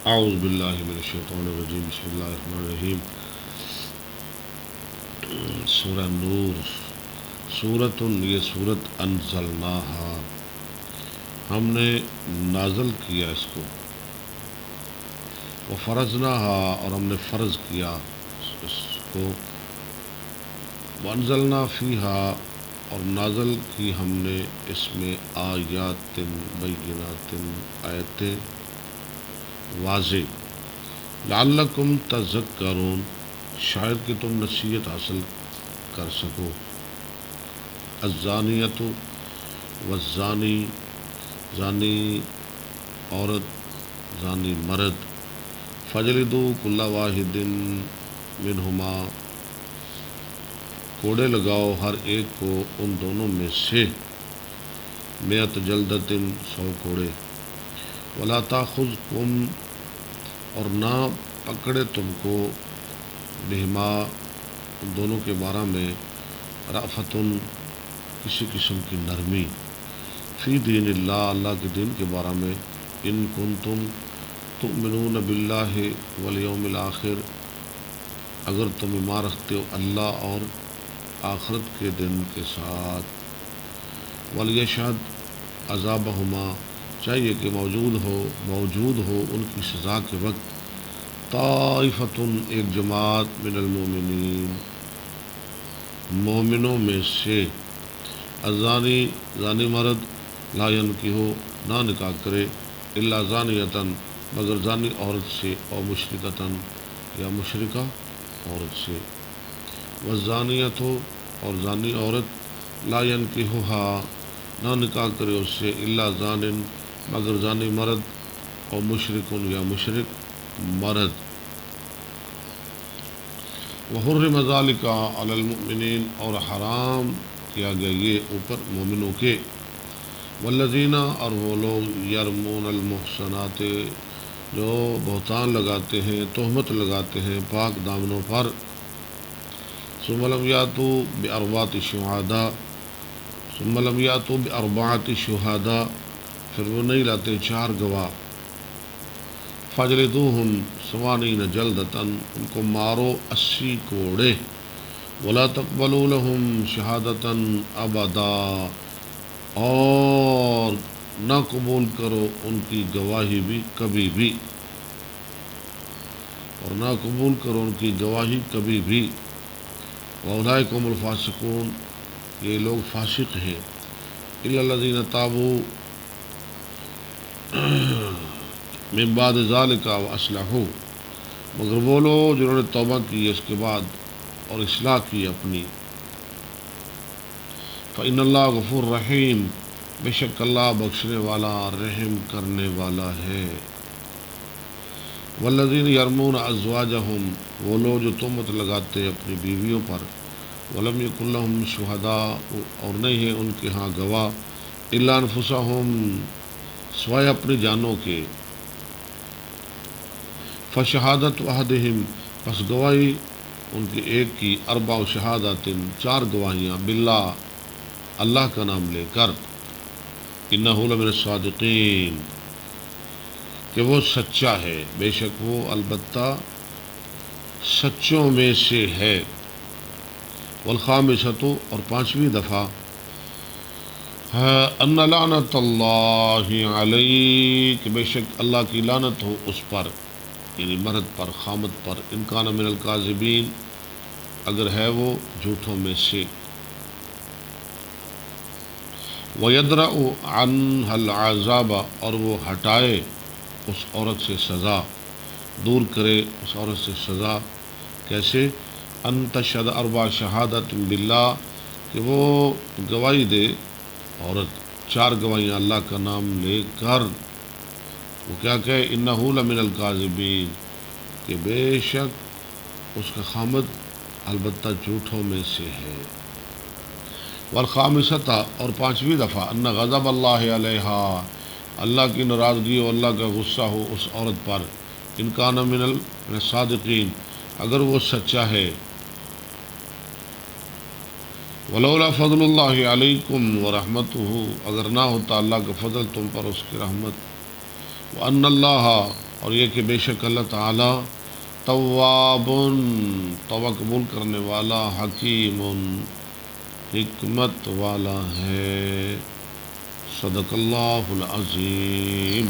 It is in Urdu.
اعوذ باللہ من الشیطان الرجیم بسم اللہ الرحمن الرحیم سورہ نور سورۃ یہ سورت انزلناہا ہم نے نازل کیا اس کو وفرضناہا اور ہم نے فرض کیا اس کو وانزلنا فیہا اور نازل کی ہم نے اس میں آیات بینات آیتیں واضح لعلکم تذکرون شاید کہ تم نصیحت حاصل کر سکو الزانیۃ والزانی زانی عورت زانی مرد فجلدوا کل واحد منہما کوڑے لگاؤ ہر ایک کو ان دونوں میں سے 100 جلدۃ 100 کوڑے ولا تاخذکم اور نہ پکڑے تم کو بہما ان دونوں کے بارے میں رأفتن کسی قسم کی نرمی فی دین اللہ اللہ کے دین کے بارے میں ان کنتم تؤمنون باللہ والیوم الآخر اگر تم ایمان رکھتے ہو اللہ اور آخرت کے دن کے ساتھ ولیشہد عذابہما چاہیے کہ موجود ہو ان کی سزا کے وقت طائفۃ ایک جماعت من المؤمنین مومنوں میں سے الزانی زانی مرد لا ینکحو نہ نکاح کرے الا زانیۃ مگر زانی عورت سے او مشرکۃ یا مشرکہ عورت سے والزانیۃ اور زانی عورت لا ینکحھا نہ نکاح کرے اس سے الا زان مگر زانی مرد او مشرکن یا مشرک مرد وحرم ذلک علی المؤمنین اور حرام کیا گیا یہ اوپر مومنوں کے والذین اور وہ لوگ یرمون المحصنات جو بہتان لگاتے ہیں تہمت لگاتے ہیں پاک دامنوں پر ثم لم یاتوا بأربعۃ شہداء پھر وہ نہیں لاتے 4 گواہ فجلدوہم 80 جلدۃ ان کو مارو 80 کوڑے ولا تقبلوا لهم شہادۃ ابدا اور نہ قبول کرو ان کی گواہی بھی کبھی بھی وَأُولَٰئِكَ هُمُ الْفَاسِقُونَ یہ لوگ فاسق ہیں إِلَّا الَّذِينَ تَابُوا مِن بَعْدِ ذَلِكَ وَأَصْلَحُوا مگر وہ لوگ جنہوں نے توبہ کی اس کے بعد اور اصلاح کی اپنی فَإِنَّ اللَّهَ غَفُورٌ رَحِيمٌ بے شک اللہ بخشنے والا رحم کرنے والا ہے والذین یرمون ازواجہم وہ لوگ جو تہمت لگاتے اپنی بیویوں پر ولم یکن لہم شہداء اور نہیں ہے ان کے ہاں گواہ الا انفسہم سوائے اپنی جانوں کے فشہادت احدہم پس گواہی ان کے ایک کی 4 شہادات 4 گواہیاں باللہ اللہ کا نام لے کر انہ لمن الصادقین کہ وہ سچا ہے بے شک وہ البتہ سچوں میں سے ہے والخامسۃ اور 5ویں دفعہ ان لعنت اللہ علیہ کہ بے شک اللہ کی لعنت ہو اس پر یعنی مرد پر خامد پر ان کان من الکاذبین اگر ہے وہ جھوٹوں میں سے وَيَدْرَأُ عَنْهَا الْعَذَابَ اور وہ ہٹائے اس عورت سے سزا دور کرے اس عورت سے سزا کیسے ان تشہد 4 شہادت باللہ کہ وہ گواہی دے عورت 4 گواہیاں اللہ کا نام لے کر وہ کیا کہے انہ لمن الکاذبین کہ بے شک اس کا خامد البتہ جھوٹوں میں سے ہے والخامسۃ اور 5ویں دفعہ ان غضب اللہ علیہا اللہ کی ناراضگی اور اللہ کا غصہ ہو اس عورت پر ان کان من الصادقین اگر وہ سچا ہے ولولا فضل اللہ علیکم ورحمتہ اگر نہ ہوتا اللہ کا فضل تم پر اس کی رحمت وان اللہ اور یہ کہ بے شک اللہ تعالیٰ توابٌ توبہ قبول کرنے والا، حکیم حکمت والا ہے۔ صدق اللہ العظیم۔